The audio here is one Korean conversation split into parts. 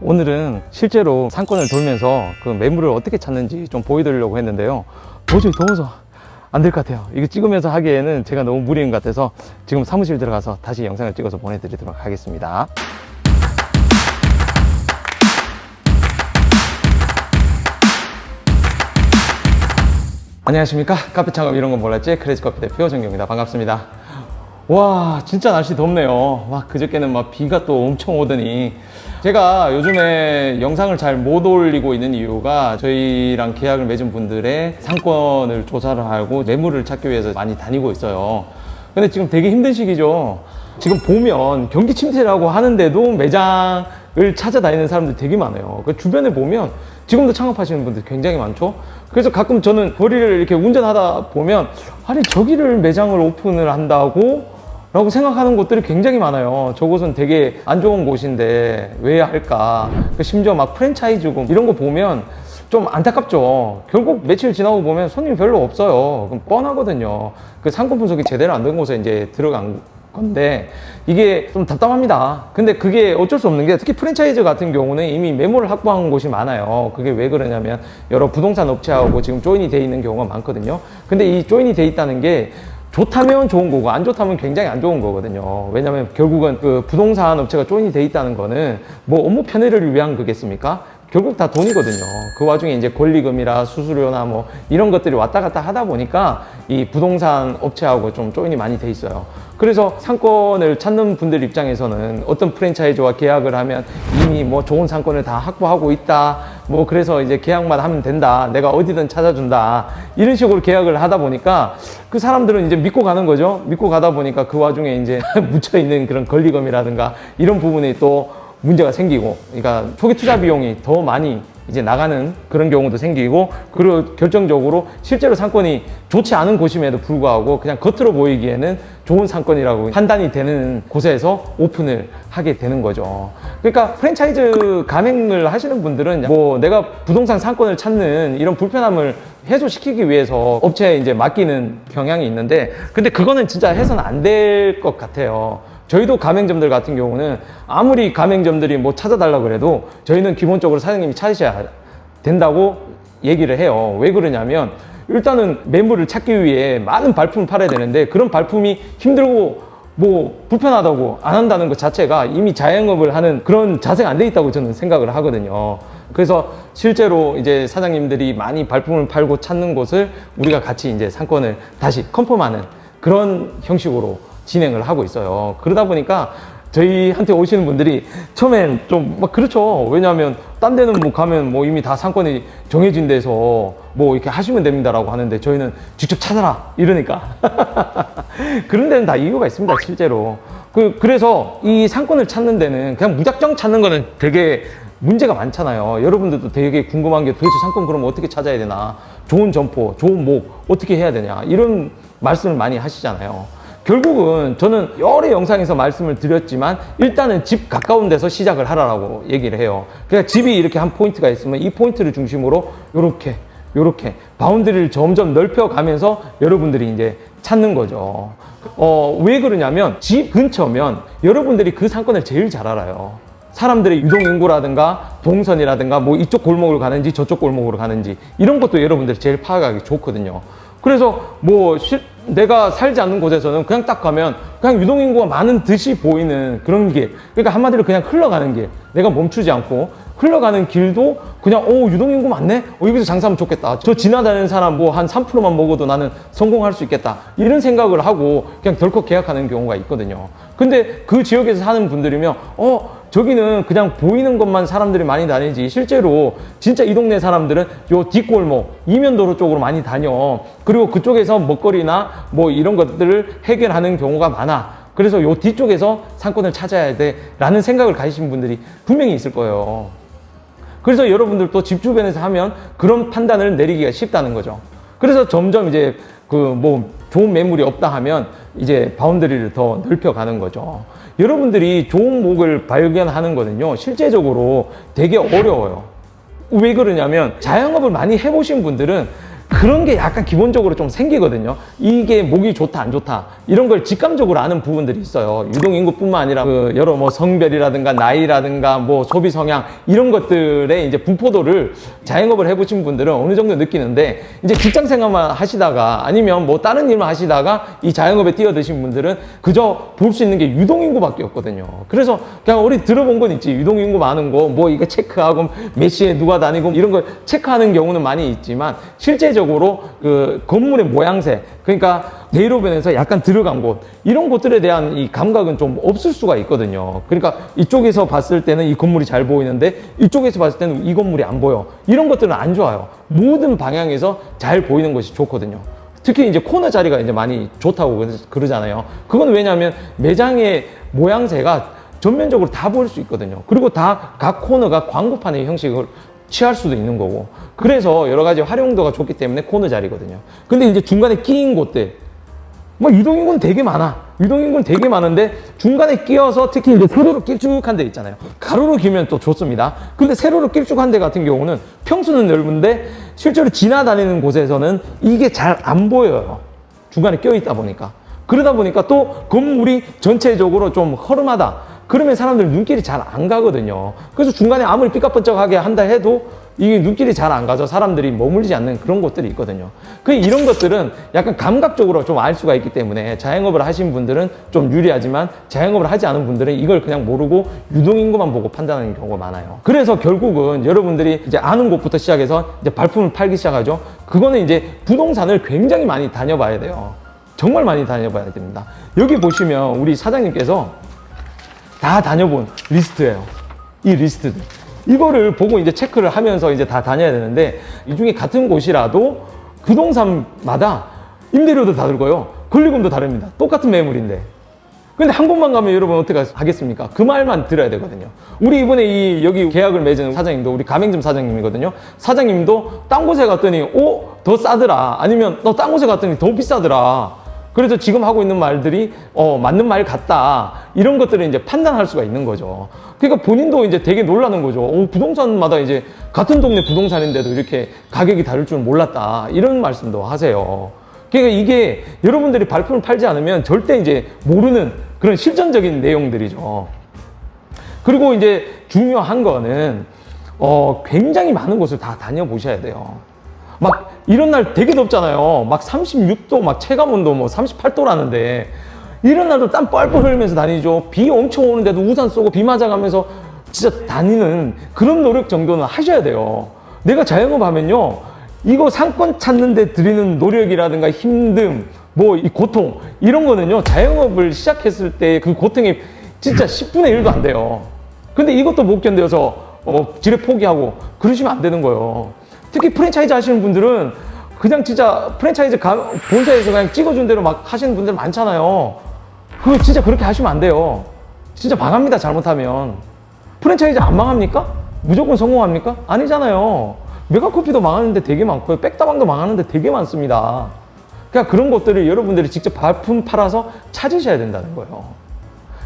오늘은 실제로 상권을 돌면서 그 매물을 어떻게 찾는지 좀 보여드리려고 했는데요. 도저히 더워서 안 될 것 같아요. 이거 찍으면서 하기에는 제가 너무 무리인 것 같아서 지금 사무실 들어가서 다시 영상을 찍어서 보내드리도록 하겠습니다. 안녕하십니까? 카페 창업 이런 건 몰랐지? 크레이지커피 대표 정경입니다. 반갑습니다. 와, 진짜 날씨 덥네요. 와, 그저께는 막 비가 또 엄청 오더니 제가 요즘에 영상을 잘 못 올리고 있는 이유가 저희랑 계약을 맺은 분들의 상권을 조사를 하고 매물을 찾기 위해서 많이 다니고 있어요. 근데 지금 되게 힘든 시기죠. 지금 보면 경기 침체라고 하는데도 매장을 찾아다니는 사람들이 되게 많아요. 그 주변에 보면 지금도 창업하시는 분들 굉장히 많죠. 그래서 가끔 저는 거리를 이렇게 운전하다 보면 아니 저기를 매장을 오픈을 한다고? 라고 생각하는 곳들이 굉장히 많아요. 저곳은 되게 안 좋은 곳인데 왜 할까? 심지어 막 프랜차이즈고 이런 거 보면 좀 안타깝죠. 결국 며칠 지나고 보면 손님이 별로 없어요. 그럼 뻔하거든요. 그 상권 분석이 제대로 안 된 곳에 이제 들어간 건데 이게 좀 답답합니다. 근데 그게 어쩔 수 없는 게 특히 프랜차이즈 같은 경우는 이미 매물을 확보한 곳이 많아요. 그게 왜 그러냐면 여러 부동산 업체하고 지금 조인이 돼 있는 경우가 많거든요. 근데 이 조인이 돼 있다는 게 좋다면 좋은 거고 안 좋다면 굉장히 안 좋은 거거든요. 왜냐면 결국은 그 부동산 업체가 조인이 돼 있다는 거는 뭐 업무 편의를 위한 거겠습니까? 결국 다 돈이거든요. 그 와중에 이제 권리금이라 수수료나 뭐 이런 것들이 왔다 갔다 하다 보니까 이 부동산 업체하고 좀 조인이 많이 돼 있어요. 그래서 상권을 찾는 분들 입장에서는 어떤 프랜차이즈와 계약을 하면 이미 뭐 좋은 상권을 다 확보하고 있다. 뭐 그래서 이제 계약만 하면 된다. 내가 어디든 찾아준다. 이런 식으로 계약을 하다 보니까 그 사람들은 이제 믿고 가는 거죠. 믿고 가다 보니까 그 와중에 이제 묻혀있는 그런 권리금이라든가 이런 부분이 또 문제가 생기고, 그러니까 초기 투자 비용이 더 많이 이제 나가는 그런 경우도 생기고, 그리고 결정적으로 실제로 상권이 좋지 않은 곳임에도 불구하고 그냥 겉으로 보이기에는 좋은 상권이라고 판단이 되는 곳에서 오픈을 하게 되는 거죠. 그러니까 프랜차이즈 가맹을 하시는 분들은 뭐 내가 부동산 상권을 찾는 이런 불편함을 해소시키기 위해서 업체에 이제 맡기는 경향이 있는데, 근데 그거는 진짜 해서는 안 될 것 같아요. 저희도 가맹점들 같은 경우는 아무리 가맹점들이 뭐 찾아달라고 그래도 저희는 기본적으로 사장님이 찾으셔야 된다고 얘기를 해요. 왜 그러냐면 일단은 매물을 찾기 위해 많은 발품을 팔아야 되는데 그런 발품이 힘들고 뭐 불편하다고 안 한다는 것 자체가 이미 자영업을 하는 그런 자세가 안 돼 있다고 저는 생각을 하거든요. 그래서 실제로 이제 사장님들이 많이 발품을 팔고 찾는 곳을 우리가 같이 이제 상권을 다시 컨펌하는 그런 형식으로 진행을 하고 있어요. 그러다 보니까 저희한테 오시는 분들이 처음엔 좀 막 그렇죠. 왜냐하면 딴 데는 뭐 가면 뭐 이미 다 상권이 정해진 데서 뭐 이렇게 하시면 됩니다라고 하는데 저희는 직접 찾아라 이러니까 그런 데는 다 이유가 있습니다. 실제로 그래서 이 상권을 찾는 데는 그냥 무작정 찾는 거는 되게 문제가 많잖아요. 여러분들도 되게 궁금한 게 도대체 상권 그럼 어떻게 찾아야 되나, 좋은 점포, 좋은 목 어떻게 해야 되냐 이런 말씀을 많이 하시잖아요. 결국은 저는 여러 영상에서 말씀을 드렸지만 일단은 집 가까운 데서 시작을 하라고 얘기를 해요. 그러니까 집이 이렇게 한 포인트가 있으면 이 포인트를 중심으로 요렇게 바운드리를 점점 넓혀가면서 여러분들이 이제 찾는 거죠. 왜 그러냐면 집 근처면 여러분들이 그 상권을 제일 잘 알아요. 사람들의 유동인구라든가 동선이라든가 뭐 이쪽 골목으로 가는지 저쪽 골목으로 가는지 이런 것도 여러분들이 제일 파악하기 좋거든요. 그래서 뭐 내가 살지 않는 곳에서는 그냥 딱 가면 그냥 유동인구가 많은 듯이 보이는 그런 길, 그러니까 한마디로 그냥 흘러가는 길, 내가 멈추지 않고 흘러가는 길도 그냥 유동인구 많네? 여기서 장사하면 좋겠다. 저 지나다니는 사람 뭐 한 3%만 먹어도 나는 성공할 수 있겠다. 이런 생각을 하고 그냥 덜컥 계약하는 경우가 있거든요. 근데 그 지역에서 사는 분들이면 저기는 그냥 보이는 것만 사람들이 많이 다니지 실제로 진짜 이 동네 사람들은 요 뒷골목 이면도로 쪽으로 많이 다녀. 그리고 그쪽에서 먹거리나 뭐 이런 것들을 해결하는 경우가 많아. 그래서 요 뒤쪽에서 상권을 찾아야 돼 라는 생각을 가지신 분들이 분명히 있을 거예요. 그래서 여러분들도 집 주변에서 하면 그런 판단을 내리기가 쉽다는 거죠. 그래서 점점 이제 뭐 좋은 매물이 없다 하면 이제 바운더리를 더 넓혀가는 거죠. 여러분들이 좋은 목을 발견하는 거는요, 실제적으로 되게 어려워요. 왜 그러냐면 자영업을 많이 해보신 분들은 그런 게 약간 기본적으로 좀 생기거든요. 이게 목이 좋다 안 좋다 이런 걸 직감적으로 아는 부분들이 있어요. 유동인구뿐만 아니라 그 여러 뭐 성별이라든가 나이라든가 뭐 소비 성향 이런 것들의 이제 분포도를 자영업을 해보신 분들은 어느 정도 느끼는데, 이제 직장 생활만 하시다가 아니면 뭐 다른 일만 하시다가 이 자영업에 뛰어드신 분들은 그저 볼 수 있는 게 유동인구밖에 없거든요. 그래서 그냥 우리 들어본 건 있지, 유동인구 많은 거 뭐 이거 체크하고 몇 시에 누가 다니고 이런 걸 체크하는 경우는 많이 있지만, 실제적으로 그 건물의 모양새, 그러니까 대로변에서 약간 들어간 곳, 이런 곳들에 대한 이 감각은 좀 없을 수가 있거든요. 그러니까 이쪽에서 봤을 때는 이 건물이 잘 보이는데 이쪽에서 봤을 때는 이 건물이 안 보여. 이런 것들은 안 좋아요. 모든 방향에서 잘 보이는 것이 좋거든요. 특히 이제 코너 자리가 이제 많이 좋다고 그러잖아요. 그건 왜냐하면 매장의 모양새가 전면적으로 다 보일 수 있거든요. 그리고 다 각 코너가 광고판의 형식을 취할 수도 있는 거고, 그래서 여러 가지 활용도가 좋기 때문에 코너 자리거든요. 근데 이제 중간에 끼인 곳들, 뭐 유동인구는 되게 많아. 유동인구는 되게 많은데 중간에 끼어서 특히 이제 세로로 길쭉한 데 있잖아요. 가로로 길면 또 좋습니다. 근데 세로로 길쭉한 데 같은 경우는 평수는 넓은데 실제로 지나다니는 곳에서는 이게 잘 안 보여요. 중간에 껴 있다 보니까. 그러다 보니까 또 건물이 전체적으로 좀 허름하다. 그러면 사람들 눈길이 잘 안 가거든요. 그래서 중간에 아무리 삐까뻔쩍하게 한다 해도 이게 눈길이 잘 안 가서 사람들이 머물지 않는 그런 곳들이 있거든요. 이런 것들은 약간 감각적으로 좀 알 수가 있기 때문에 자영업을 하신 분들은 좀 유리하지만, 자영업을 하지 않은 분들은 이걸 그냥 모르고 유동인구만 보고 판단하는 경우가 많아요. 그래서 결국은 여러분들이 이제 아는 곳부터 시작해서 이제 발품을 팔기 시작하죠. 그거는 이제 부동산을 굉장히 많이 다녀봐야 돼요. 정말 많이 다녀봐야 됩니다. 여기 보시면 우리 사장님께서 다 다녀본 리스트예요. 이 리스트들. 이거를 보고 이제 체크를 하면서 이제 다 다녀야 되는데, 이 중에 같은 곳이라도 부동산마다 임대료도 다 들고요. 권리금도 다릅니다. 똑같은 매물인데. 근데 한 곳만 가면 여러분 어떻게 하겠습니까? 그 말만 들어야 되거든요. 우리 이번에 여기 계약을 맺은 사장님도 우리 가맹점 사장님이거든요. 사장님도 딴 곳에 갔더니 더 싸더라. 아니면 너 딴 곳에 갔더니 더 비싸더라. 그래서 지금 하고 있는 말들이 맞는 말 같다, 이런 것들을 이제 판단할 수가 있는 거죠. 그러니까 본인도 이제 되게 놀라는 거죠. 부동산마다 이제 같은 동네 부동산인데도 이렇게 가격이 다를 줄 몰랐다, 이런 말씀도 하세요. 그러니까 이게 여러분들이 발품을 팔지 않으면 절대 이제 모르는 그런 실전적인 내용들이죠. 그리고 이제 중요한 거는 굉장히 많은 곳을 다 다녀보셔야 돼요. 막 이런 날 되게 덥잖아요. 막 36도, 막 체감온도 뭐 38도라는데 이런 날도 땀 뻘뻘 흘리면서 다니죠. 비 엄청 오는데도 우산 쓰고 비 맞아가면서 진짜 다니는 그런 노력 정도는 하셔야 돼요. 내가 자영업 하면요, 이거 상권 찾는 데 들이는 노력이라든가 힘듦, 뭐 이 고통, 이런 거는요, 자영업을 시작했을 때 그 고통이 진짜 10분의 1도 안 돼요. 근데 이것도 못 견뎌서 지레 포기하고 그러시면 안 되는 거예요. 특히 프랜차이즈 하시는 분들은 그냥 진짜 프랜차이즈 본사에서 그냥 찍어준 대로 막 하시는 분들 많잖아요. 그거 진짜 그렇게 하시면 안 돼요. 진짜 망합니다, 잘못하면. 프랜차이즈 안 망합니까? 무조건 성공합니까? 아니잖아요. 메가커피도 망하는데 되게 많고요. 백다방도 망하는데 되게 많습니다. 그러니까 그런 것들을 여러분들이 직접 발품 팔아서 찾으셔야 된다는 거예요.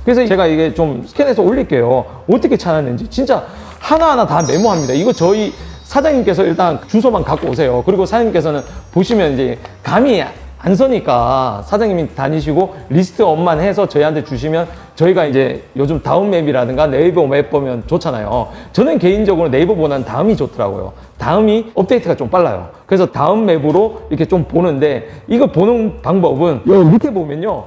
그래서 제가 이게 좀 스캔해서 올릴게요. 어떻게 찾았는지. 진짜 하나하나 다 메모합니다. 이거 저희 사장님께서 일단 주소만 갖고 오세요. 그리고 사장님께서는 보시면 이제 감이 안 서니까 사장님이 다니시고 리스트업만 해서 저희한테 주시면 저희가 이제 요즘 다음맵이라든가 네이버 맵 보면 좋잖아요. 저는 개인적으로 네이버보다는 다음이 좋더라고요. 다음이 업데이트가 좀 빨라요. 그래서 다음 맵으로 이렇게 좀 보는데, 이거 보는 방법은 여기 밑에 보면요,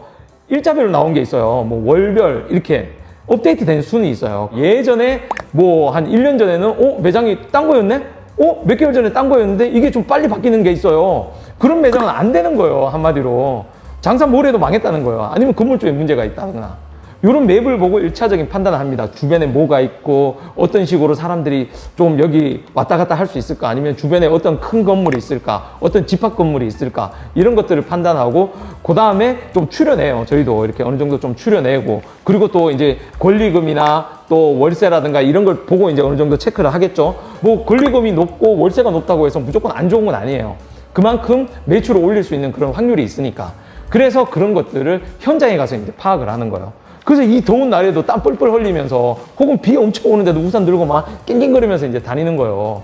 일자별로 나온 게 있어요. 뭐 월별 이렇게 업데이트 된 순이 있어요. 예전에 뭐 한 1년 전에는 매장이 딴 거였네? 몇 개월 전에 딴 거였는데 이게 좀 빨리 바뀌는 게 있어요. 그런 매장은 안 되는 거예요, 한마디로. 장사 뭘 해도 망했다는 거예요. 아니면 건물주에 문제가 있다거나. 이런 맵을 보고 1차적인 판단을 합니다. 주변에 뭐가 있고 어떤 식으로 사람들이 좀 여기 왔다 갔다 할 수 있을까, 아니면 주변에 어떤 큰 건물이 있을까, 어떤 집합 건물이 있을까, 이런 것들을 판단하고 그 다음에 좀 추려내요. 저희도 이렇게 어느 정도 좀 추려내고, 그리고 또 이제 권리금이나 또 월세라든가 이런 걸 보고 이제 어느 정도 체크를 하겠죠. 뭐 권리금이 높고 월세가 높다고 해서 무조건 안 좋은 건 아니에요. 그만큼 매출을 올릴 수 있는 그런 확률이 있으니까. 그래서 그런 것들을 현장에 가서 이제 파악을 하는 거예요. 그래서 이 더운 날에도 땀 뻘뻘 흘리면서, 혹은 비 엄청 오는데도 우산 들고 막 낑낑거리면서 이제 다니는 거예요.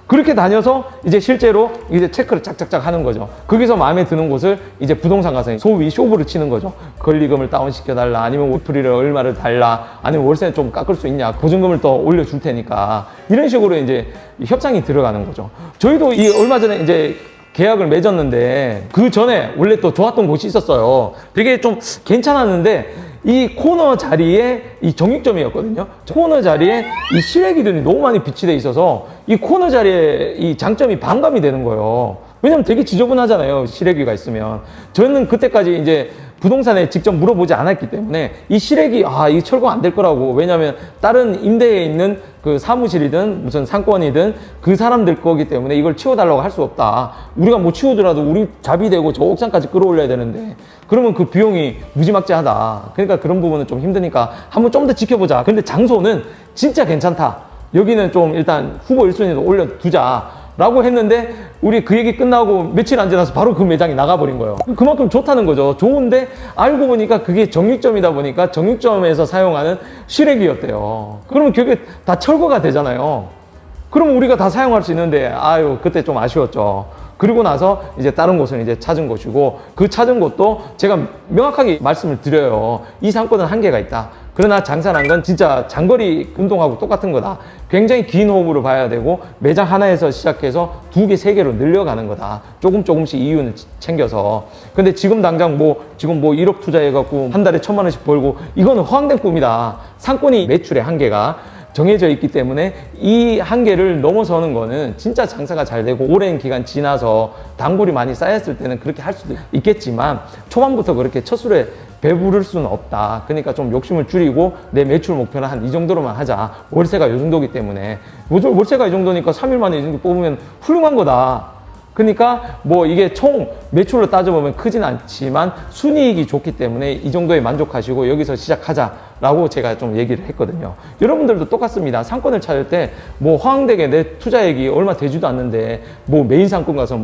그렇게 다녀서 이제 실제로 이제 체크를 짝짝짝 하는 거죠. 거기서 마음에 드는 곳을 이제 부동산 가서 소위 쇼부를 치는 거죠. 권리금을 다운시켜달라, 아니면 우프리를 얼마를 달라, 아니면 월세는 좀 깎을 수 있냐, 보증금을 더 올려줄 테니까, 이런 식으로 이제 협상이 들어가는 거죠. 저희도 이 얼마 전에 이제 계약을 맺었는데 그 전에 원래 또 좋았던 곳이 있었어요. 되게 좀 괜찮았는데 이 코너 자리에 이 정육점이었거든요. 코너 자리에 이 실외기들이 너무 많이 비치돼 있어서 이 코너 자리에 이 장점이 반감이 되는 거예요. 왜냐면 되게 지저분하잖아요, 실외기가 있으면. 저는 그때까지 이제 부동산에 직접 물어보지 않았기 때문에 이 실외기, 이 철거 안 될 거라고. 왜냐면 다른 임대에 있는 그 사무실이든 무슨 상권이든 그 사람들 거기 때문에 이걸 치워달라고 할 수 없다. 우리가 뭐 치우더라도 우리 잡이 되고 저 옥상까지 끌어올려야 되는데 그러면 그 비용이 무지막지하다. 그러니까 그런 부분은 좀 힘드니까 한번 좀 더 지켜보자. 근데 장소는 진짜 괜찮다. 여기는 좀 일단 후보 1순위로 올려두자 라고 했는데 우리 그 얘기 끝나고 며칠 안 지나서 바로 그 매장이 나가버린 거예요. 그만큼 좋다는 거죠. 좋은데 알고 보니까 그게 정육점이다 보니까 정육점에서 사용하는 실외기였대요. 그러면 그게 다 철거가 되잖아요. 그럼 우리가 다 사용할 수 있는데 그때 좀 아쉬웠죠. 그리고 나서 이제 다른 곳을 이제 찾은 곳이고, 그 찾은 곳도 제가 명확하게 말씀을 드려요. 이 상권은 한계가 있다. 그러나 장사란 건 진짜 장거리 운동하고 똑같은 거다. 굉장히 긴 호흡으로 봐야 되고 매장 하나에서 시작해서 2개, 3개로 늘려가는 거다. 조금씩 이윤을 챙겨서. 근데 지금 당장 지금 1억 투자해갖고 한 달에 1,000만 원씩 벌고 이거는 허황된 꿈이다. 상권이 매출의 한계가 정해져 있기 때문에 이 한계를 넘어서는 거는 진짜 장사가 잘 되고 오랜 기간 지나서 단골이 많이 쌓였을 때는 그렇게 할 수도 있겠지만 초반부터 그렇게 첫 술에 배부를 수는 없다. 그러니까 좀 욕심을 줄이고 내 매출 목표는 한 이 정도로만 하자. 월세가 이 정도기 때문에 월세가 이 정도니까 3일 만에 이 정도 뽑으면 훌륭한 거다. 그러니까 이게 총 매출로 따져보면 크진 않지만 순이익이 좋기 때문에 이 정도에 만족하시고 여기서 시작하자라고 제가 좀 얘기를 했거든요. 여러분들도 똑같습니다. 상권을 찾을 때 허황되게 내 투자액이 얼마 되지도 않는데 메인 상권 가서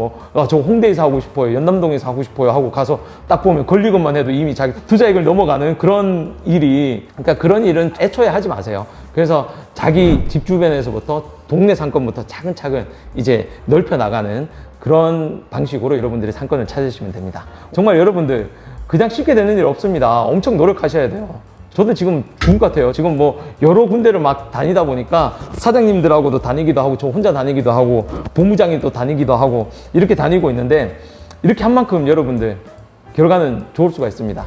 저 홍대에서 하고 싶어요, 연남동에서 하고 싶어요 하고 가서 딱 보면 권리금만 해도 이미 자기 투자액을 넘어가는 그런 그러니까 그런 일은 애초에 하지 마세요. 그래서 자기 집 주변에서부터 동네 상권부터 차근차근 이제 넓혀 나가는 그런 방식으로 여러분들이 상권을 찾으시면 됩니다. 정말 여러분들 그냥 쉽게 되는 일 없습니다. 엄청 노력하셔야 돼요. 저도 지금 죽을 것 같아요. 지금 여러 군데를 막 다니다 보니까 사장님들하고도 다니기도 하고 저 혼자 다니기도 하고 본부장이 또 다니기도 하고 이렇게 다니고 있는데 이렇게 한 만큼 여러분들 결과는 좋을 수가 있습니다.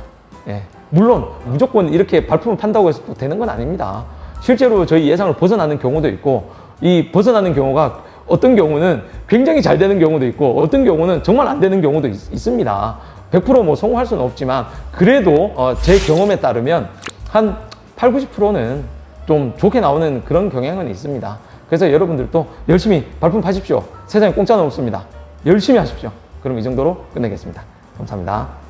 예. 물론 무조건 이렇게 발품을 판다고 해서 또 되는 건 아닙니다. 실제로 저희 예상을 벗어나는 경우도 있고, 이 벗어나는 경우가 어떤 경우는 굉장히 잘 되는 경우도 있고 어떤 경우는 정말 안 되는 경우도 있습니다. 100% 성공할 수는 없지만 그래도 제 경험에 따르면 한 8, 90%는 좀 좋게 나오는 그런 경향은 있습니다. 그래서 여러분들도 열심히 발품 파십시오. 세상에 공짜는 없습니다. 열심히 하십시오. 그럼 이 정도로 끝내겠습니다. 감사합니다.